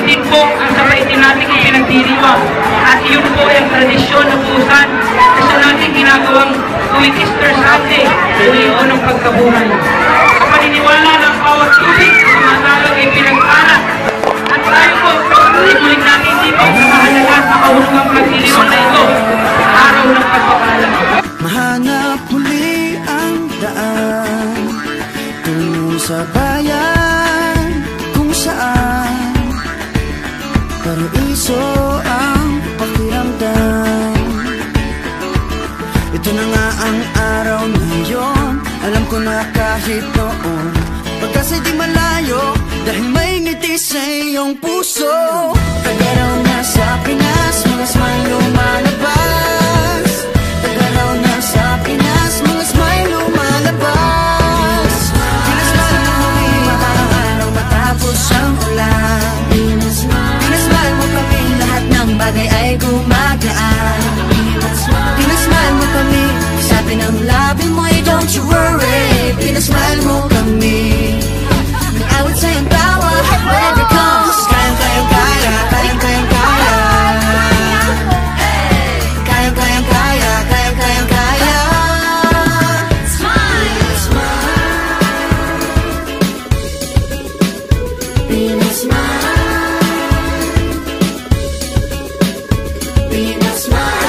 din po ang sabay din natin ipinagdiriwang. At yun po yung tradisyon na pusan na sa natin ginagawang tuwing Easter Sunday, tuloy ng pagkabuhay. Ang paniniwala ng bawat tubig sa mga talag ay pinag-aral. At tayo po, ulit natin dito sa mahalaga sa kahulugang pagdiriwang na ito, araw ng pagpapala. Mahanap muli ang daan tungo sa bayan kung saan paraiso ang pakiramdam. Ito na nga ang araw na yun. Alam ko na kahit noon pagkasa'y di malayo, dahil may ngiti sa iyong puso. Tagaraw na sa Pinas, mga smile lumalabas. Tagaraw na sa Pinas, mga smile lumalabas. Pinasmile mo kami, parang araw matapos ang ulan. Pinasmile mo kami, lahat ng bagay ay gumagaan. Pinasmile mo kami, sabi ng labi mo ay don't you worry. Pinasmile mo kami, awit sa'yong tawa, whatever comes. Kayang-kayang kaya, kayang-kayang kaya. Kayang-kayang kaya, kayang-kayang kaya. Smile, smile. Pinasmile. Pinasmile.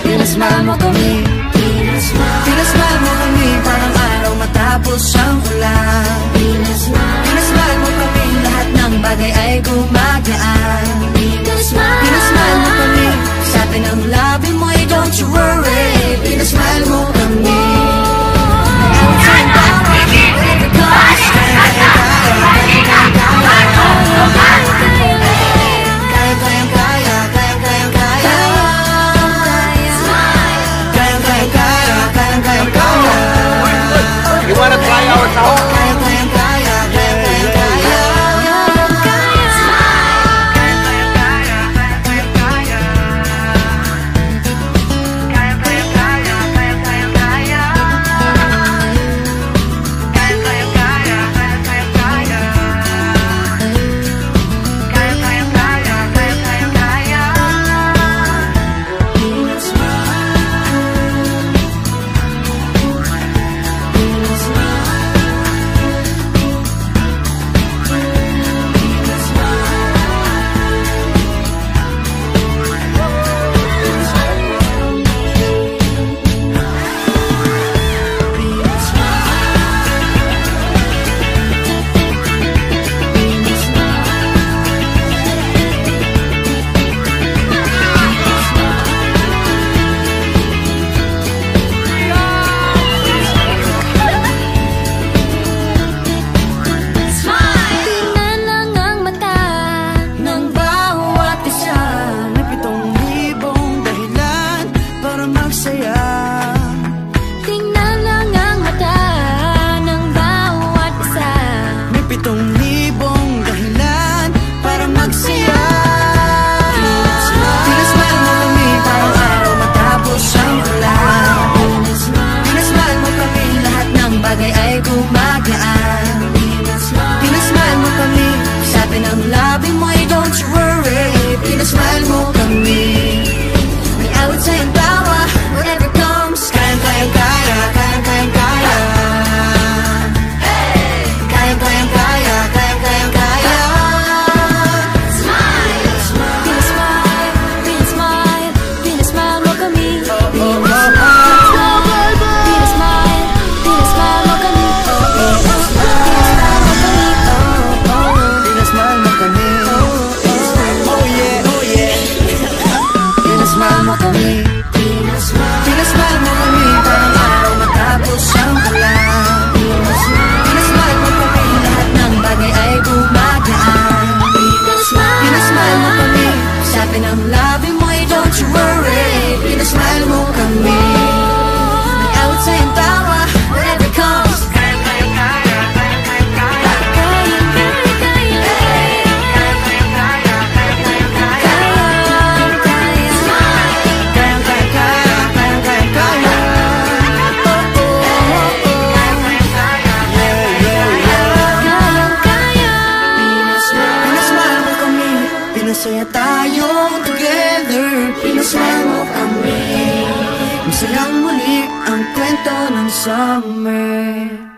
Pinasmile mo kami, pinasmile mo kami, parang araw matapos ang ulan. Pinasmile mo kami, lahat ng bagay ay gumagaan. Pinasmile mo kami, sabi ng labi mo ay don't you worry. Pinasmile mo kami, awit sa'yong tawa, whatever comes. Kayang-kayang kaya, kayang-kayang kaya. Kayang-kayang kaya, kayang-kayang kaya. You wanna try our song? Masayang muli ang kwento ng summer.